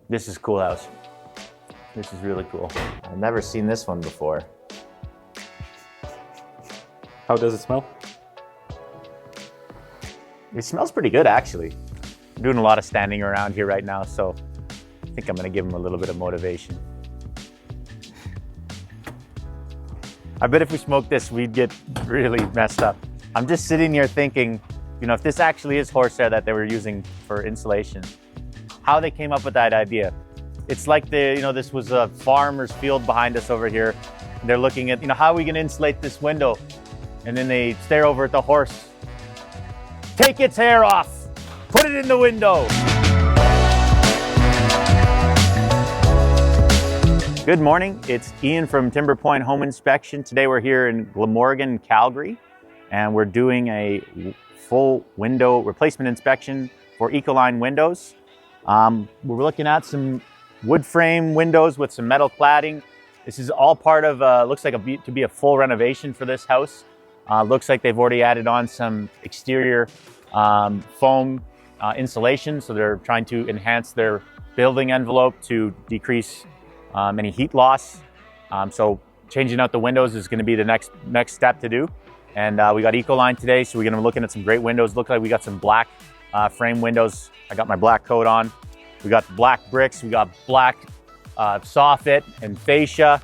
This is a cool house. This is really cool. I've never seen this one before. How does it smell? It smells pretty good, actually. I'm doing a lot of standing around here right now, so I think I'm gonna give him a little bit of motivation. I bet if we smoked this, we'd get really messed up. I'm just sitting here thinking, you know, if this actually is horsehair that they were using for insulation, how they came up with that idea. It's like this was a farmer's field behind us over here. They're looking at, how are we gonna insulate this window? And then they stare over at the horse. Take its hair off, put it in the window. Good morning, it's Ian from Timber Pointe Home Inspection. Today we're here in Glamorgan, Calgary, and we're doing a full window replacement inspection for Ecoline windows. We're looking at some wood frame windows with some metal cladding. This is all part of, looks like to be a full renovation for this house. Looks like they've already added on some exterior foam insulation, so they're trying to enhance their building envelope to decrease any heat loss. So changing out the windows is going to be the next step to do. And we got Ecoline today, so we're going to be looking at some great windows. Look like we got some black frame windows. I got my black coat on. We got black bricks. We got black soffit and fascia.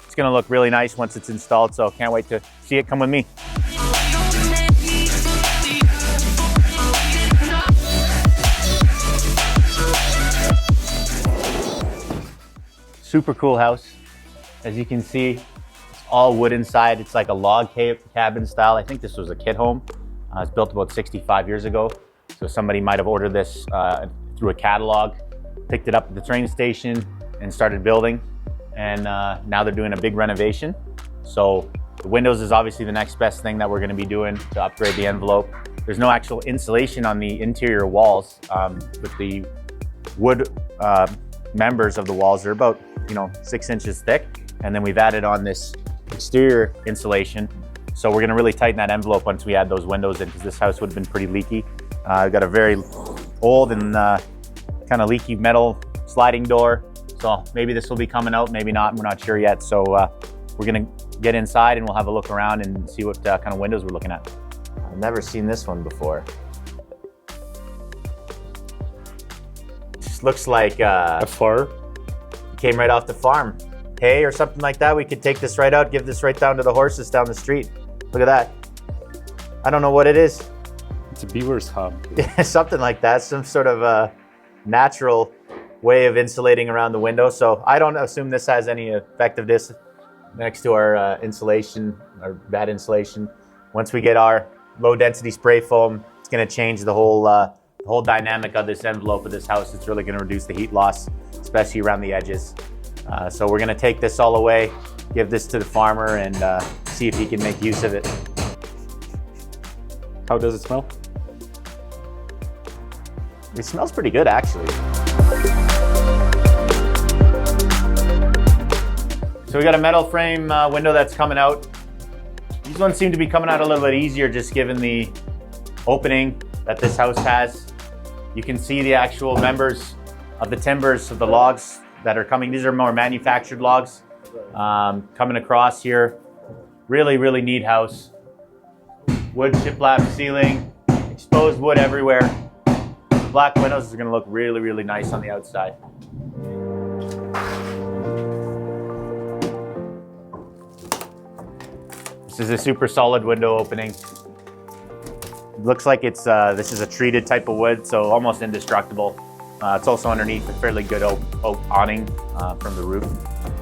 It's going to look really nice once it's installed, so can't wait to see it. Come with me. Super cool house. As you can see, it's all wood inside. It's like a log cabin style. I think this was a kit home. It's built about 65 years ago. So somebody might have ordered this through a catalog, picked it up at the train station and started building. And now they're doing a big renovation. So the windows is obviously the next best thing that we're gonna be doing to upgrade the envelope. There's no actual insulation on the interior walls with the wood members of the walls. They're about 6 inches thick, and then we've added on this exterior insulation. So we're gonna really tighten that envelope once we add those windows in, because this house would have been pretty leaky. We've got a very old and kind of leaky metal sliding door. So maybe this will be coming out, maybe not, we're not sure yet. So we're gonna get inside and we'll have a look around and see what kind of windows we're looking at. I've never seen this one before. This looks like a far. Came right off the farm. Hay or something like that. We could take this right out, give this right down to the horses down the street. Look at that. I don't know what it is. It's a beaver's hub. Something like that. Some sort of a natural way of insulating around the window. So I don't assume this has any effectiveness next to our insulation, our bad insulation. Once we get our low density spray foam, it's gonna change the whole dynamic of this envelope of this house. It's really gonna reduce the heat loss, especially around the edges. So we're gonna take this all away, give this to the farmer, and see if he can make use of it. How does it smell? It smells pretty good, actually. So we got a metal frame window that's coming out. These ones seem to be coming out a little bit easier, just given the opening that this house has. You can see the actual members of the timbers of the logs that are coming. These are more manufactured logs coming across here. Really, really neat house. Wood shiplap ceiling, exposed wood everywhere. Black windows is gonna look really, really nice on the outside. This is a super solid window opening. Looks like it's this is a treated type of wood, so almost indestructible. It's also underneath a fairly good oak awning from the roof.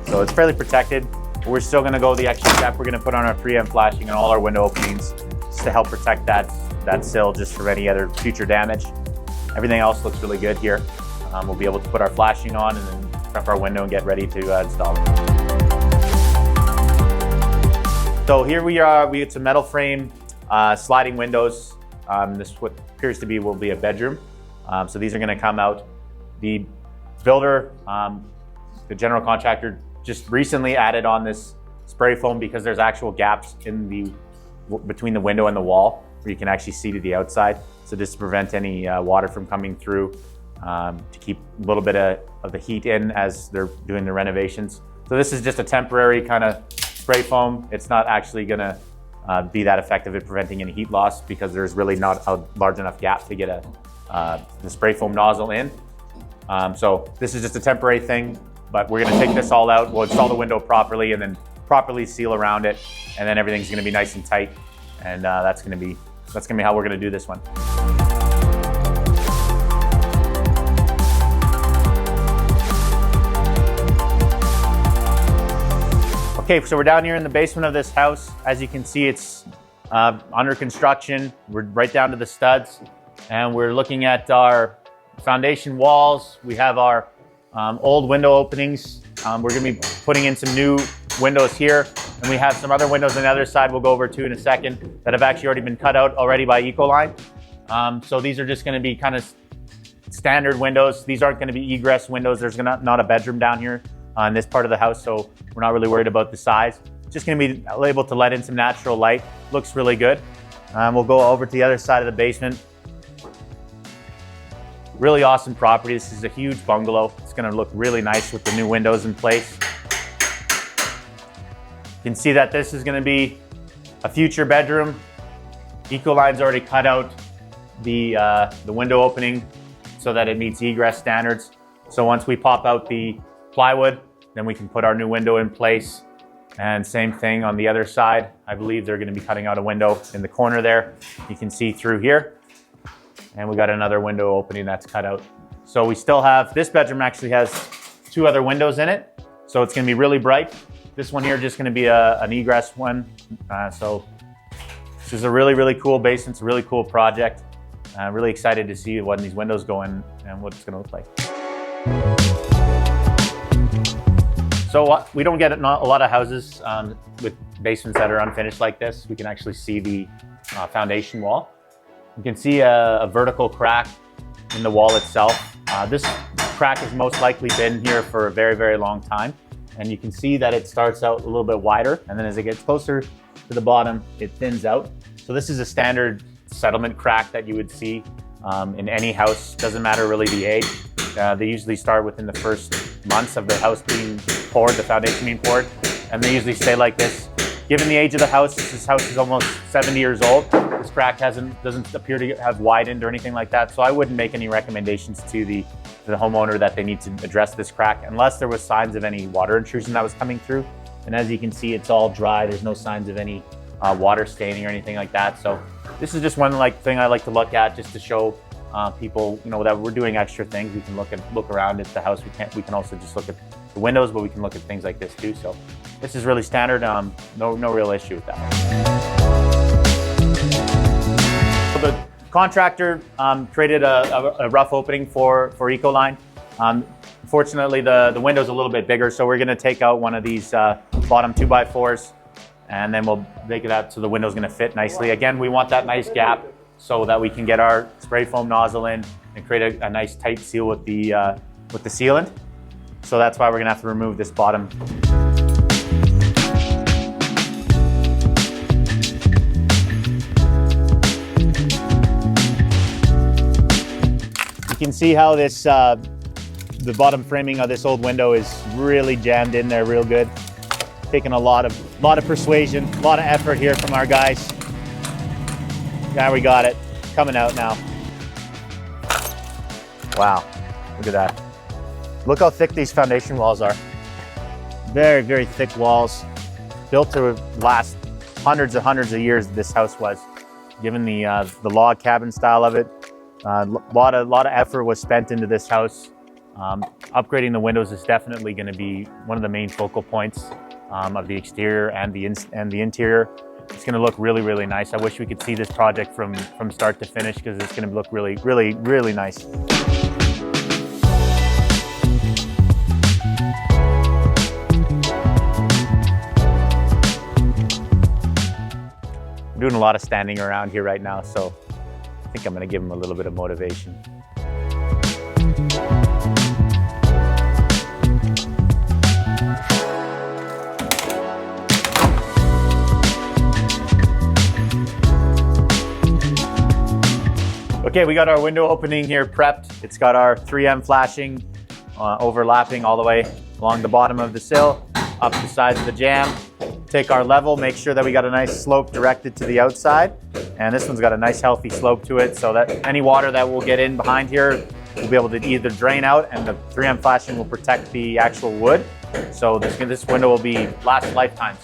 So it's fairly protected. We're still gonna go the extra step. We're gonna put on our 3M flashing on all our window openings just to help protect that sill just from any other future damage. Everything else looks really good here. We'll be able to put our flashing on and then prep our window and get ready to install it. So here we are, we get some metal frame sliding windows. This what appears to be will be a bedroom. So these are gonna come out. The builder, the general contractor, just recently added on this spray foam because there's actual gaps in between the window and the wall where you can actually see to the outside. So just to prevent any water from coming through to keep a little bit of the heat in as they're doing the renovations. So this is just a temporary kind of spray foam. It's not actually gonna be that effective at preventing any heat loss because there's really not a large enough gap to get the spray foam nozzle in. So this is just a temporary thing, but we're gonna take this all out. We'll install the window properly and then properly seal around it, and then everything's gonna be nice and tight. And that's gonna be how we're gonna do this one. Okay, so we're down here in the basement of this house. As you can see, it's under construction. We're right down to the studs, and we're looking at our foundation walls. We have our old window openings. We're gonna be putting in some new windows here, and we have some other windows on the other side we'll go over to in a second that have actually already been cut out already by Ecoline. So these are just gonna be kind of standard windows. These aren't gonna be egress windows. There's not a bedroom down here in this part of the house, so we're not really worried about the size. Just gonna be able to let in some natural light. Looks really good. We'll go over to the other side of the basement. Really awesome property. This is a huge bungalow. It's gonna look really nice with the new windows in place. You can see that this is gonna be a future bedroom. Ecoline's already cut out the window opening so that it meets egress standards. So once we pop out the plywood, then we can put our new window in place. And same thing on the other side. I believe they're gonna be cutting out a window in the corner there. You can see through here. And we got another window opening that's cut out. So we still have, this bedroom actually has 2 other windows in it. So it's gonna be really bright. This one here just gonna be an egress one. So this is a really, really cool basement. It's a really cool project. Really excited to see when these windows go in and what it's gonna look like. So we don't get a lot of houses with basements that are unfinished like this. We can actually see the foundation wall. You can see a vertical crack in the wall itself. This crack has most likely been here for a very, very long time. And you can see that it starts out a little bit wider, and then as it gets closer to the bottom, it thins out. So this is a standard settlement crack that you would see in any house. Doesn't matter really the age. They usually start within the first months of the house being poured, the foundation being poured, and they usually stay like this. Given the age of the house, this house is almost 70 years old. This crack doesn't appear to have widened or anything like that, so I wouldn't make any recommendations to the homeowner that they need to address this crack unless there was signs of any water intrusion that was coming through. And as you can see, it's all dry. There's no signs of any water staining or anything like that. So this is just one thing I like to look at just to show people, that we're doing extra things. We can look around at the house. We can also just look at the windows, but we can look at things like this too. So this is really standard. No real issue with that. So the contractor created a rough opening for Ecoline. Fortunately, the window's a little bit bigger, so we're going to take out one of these bottom 2x4s, and then we'll make it out so the window's going to fit nicely. Again, we want that nice gap so that we can get our spray foam nozzle in and create a nice tight seal with the sealant. So that's why we're going to have to remove this bottom. You can see how this the bottom framing of this old window is really jammed in there real good. Taking a lot of persuasion, a lot of effort here from our guys. Yeah, we got it coming out now. Wow, look at that. Look how thick these foundation walls are. Very, very thick walls, built to last hundreds of years. This house was, given the log cabin style of it. A lot of effort was spent into this house. Upgrading the windows is definitely going to be one of the main focal points of the exterior and the interior. It's going to look really, really nice. I wish we could see this project from start to finish because it's going to look really, really, really nice. I'm doing a lot of standing around here right now, so I think I'm going to give them a little bit of motivation. Okay, we got our window opening here prepped. It's got our 3M flashing overlapping all the way along the bottom of the sill, up the sides of the jamb. Take our level, make sure that we got a nice slope directed to the outside. And this one's got a nice healthy slope to it so that any water that will get in behind here will be able to either drain out, and the 3M flashing will protect the actual wood. So this window will last lifetimes.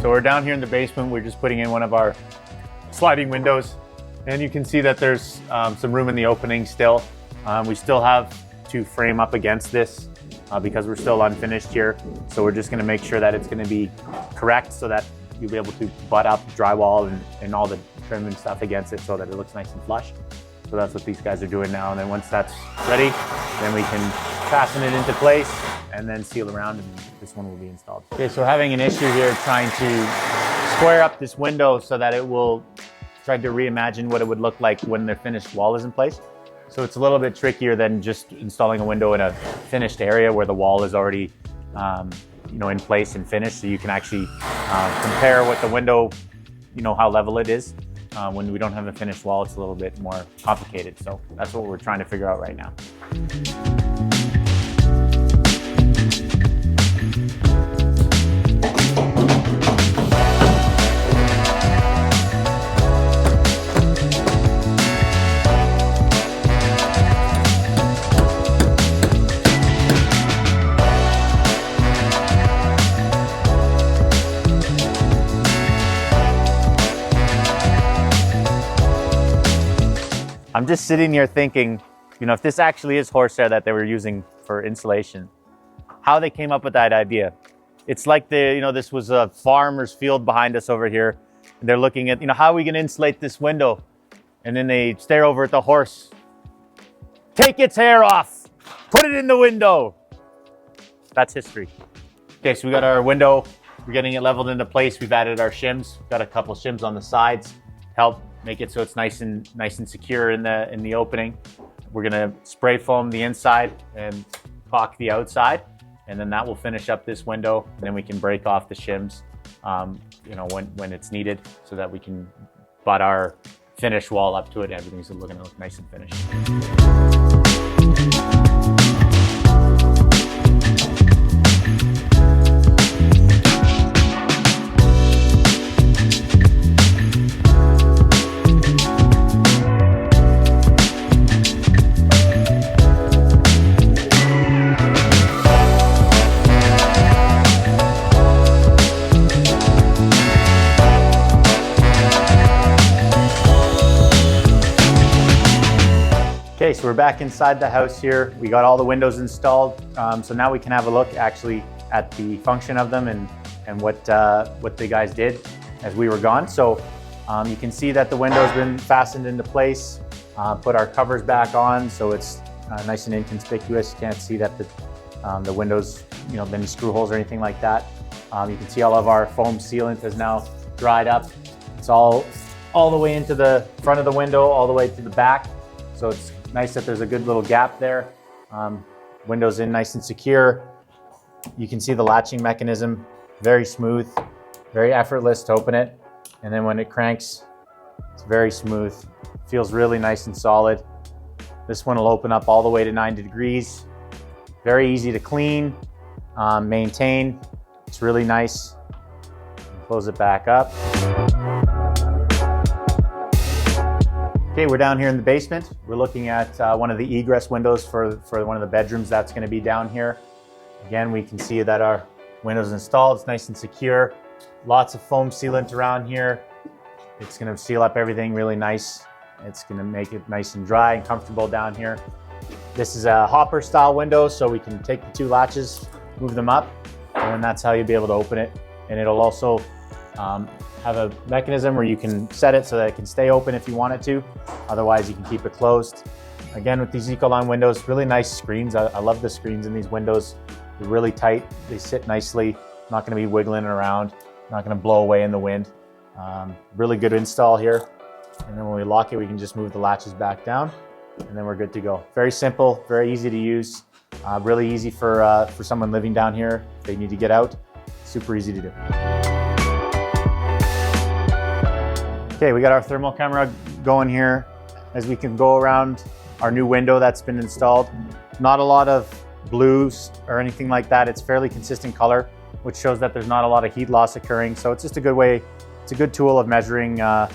So we're down here in the basement. We're just putting in one of our sliding windows, and you can see that there's some room in the opening still. We still have to frame up against this because we're still unfinished here. So we're just gonna make sure that it's gonna be correct so that you'll be able to butt up drywall and all the trim and stuff against it so that it looks nice and flush. So that's what these guys are doing now. And then once that's ready, then we can fasten it into place and then seal around, and this one will be installed. Okay, so having an issue here trying to square up this window so that it will try to reimagine what it would look like when the finished wall is in place. So it's a little bit trickier than just installing a window in a finished area where the wall is already in place and finished. So you can actually compare what the window, how level it is. When we don't have a finished wall, it's a little bit more complicated. So that's what we're trying to figure out right now. I'm just sitting here thinking, if this actually is horsehair that they were using for insulation, how they came up with that idea. It's like this was a farmer's field behind us over here. And they're looking at, how are we gonna insulate this window? And then they stare over at the horse. Take its hair off, put it in the window. That's history. Okay, so we got our window. We're getting it leveled into place. We've added our shims. Got a couple shims on the sides to help make it so it's nice and secure in the opening. We're gonna spray foam the inside and caulk the outside, and then that will finish up this window. And then we can break off the shims, when it's needed, so that we can butt our finished wall up to it. Everything's gonna look nice and finished. Okay, so we're back inside the house here. We got all the windows installed. So now we can have a look actually at the function of them and what the guys did as we were gone. So you can see that the window's been fastened into place, put our covers back on so it's nice and inconspicuous. You can't see that the windows, any screw holes or anything like that. You can see all of our foam sealant has now dried up. It's all the way into the front of the window, all the way to the back. So it's nice that there's a good little gap there. Windows in nice and secure. You can see the latching mechanism, very smooth, very effortless to open it. And then when it cranks, it's very smooth. Feels really nice and solid. This one will open up all the way to 90 degrees. Very easy to clean, maintain. It's really nice. Close it back up. Okay, we're down here in the basement. We're looking at one of the egress windows for one of the bedrooms that's going to be down here. Again, we can see that our window's installed. It's nice and secure. Lots of foam sealant around here. It's going to seal up everything really nice. It's going to make it nice and dry and comfortable down here. This is a hopper style window, so we can take the two latches, move them up, and then that's how you'll be able to open it. And it'll also have a mechanism where you can set it so that it can stay open if you want it to. Otherwise, you can keep it closed. Again, with these Ecoline windows, really nice screens. I love the screens in these windows. They're really tight. They sit nicely. Not going to be wiggling around. Not going to blow away in the wind. Really good install here. And then when we lock it, we can just move the latches back down, and then we're good to go. Very simple, very easy to use. Really easy for someone living down here. If they need to get out, super easy to do. Okay, we got our thermal camera going here as we can go around our new window that's been installed. Not a lot of blues or anything like that. It's fairly consistent color, which shows that there's not a lot of heat loss occurring. So it's just a good way, it's a good tool of measuring the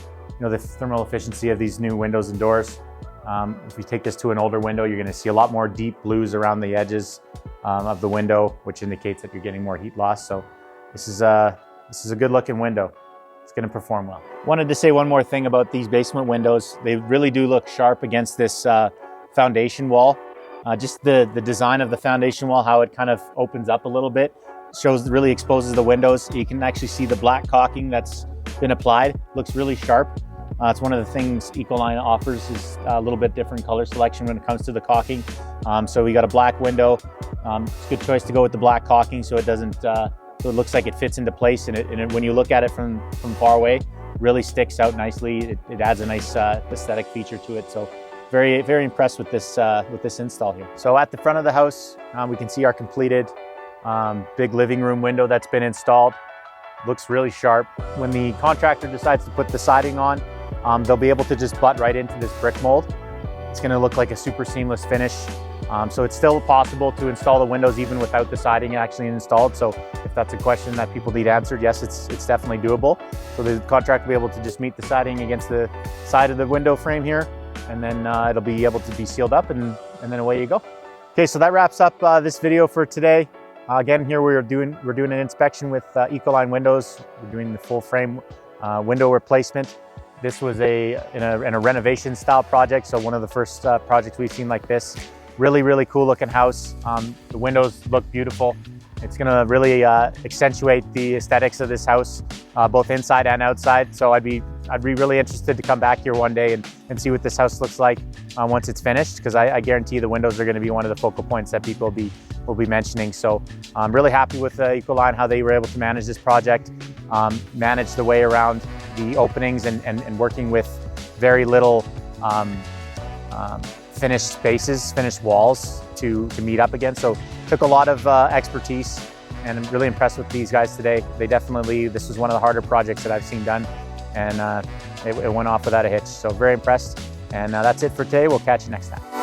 thermal efficiency of these new windows and doors. If you take this to an older window, you're going to see a lot more deep blues around the edges of the window, which indicates that you're getting more heat loss. So this is a good looking window. It's going to perform well. Wanted to say one more thing about these basement windows. They really do look sharp against this foundation wall. Just the design of the foundation wall, how it kind of opens up a little bit, really exposes the windows. You can actually see the black caulking that's been applied. Looks really sharp. It's one of the things Ecoline offers is a little bit different color selection when it comes to the caulking. So we got a black window. It's a good choice to go with the black caulking so it doesn't, so it looks like it fits into place, and when you look at it from far away, really sticks out nicely. It adds a nice aesthetic feature to it. So very, very impressed with this install here. So at the front of the house, we can see our completed big living room window that's been installed. Looks really sharp. When the contractor decides to put the siding on, they'll be able to just butt right into this brick mold. It's going to look like a super seamless finish. So it's still possible to install the windows even without the siding actually installed. So if that's a question that people need answered, yes, it's definitely doable. So the contractor will be able to just meet the siding against the side of the window frame here, and then it'll be able to be sealed up, and then away you go. Okay, so that wraps up this video for today. Again, here we're doing an inspection with Ecoline windows. We're doing the full frame window replacement. This was in a renovation style project, so one of the first projects we've seen like this. Really, really cool looking house. The windows look beautiful. It's gonna really accentuate the aesthetics of this house, both inside and outside. So I'd be really interested to come back here one day and see what this house looks like once it's finished, because I guarantee the windows are gonna be one of the focal points that people will be mentioning. So I'm really happy with Ecoline, how they were able to manage this project, manage the way around the openings and working with very little finished spaces, finished walls to meet up against. So took a lot of expertise, and I'm really impressed with these guys today. This was one of the harder projects that I've seen done, and it went off without a hitch. So very impressed. And that's it for today. We'll catch you next time.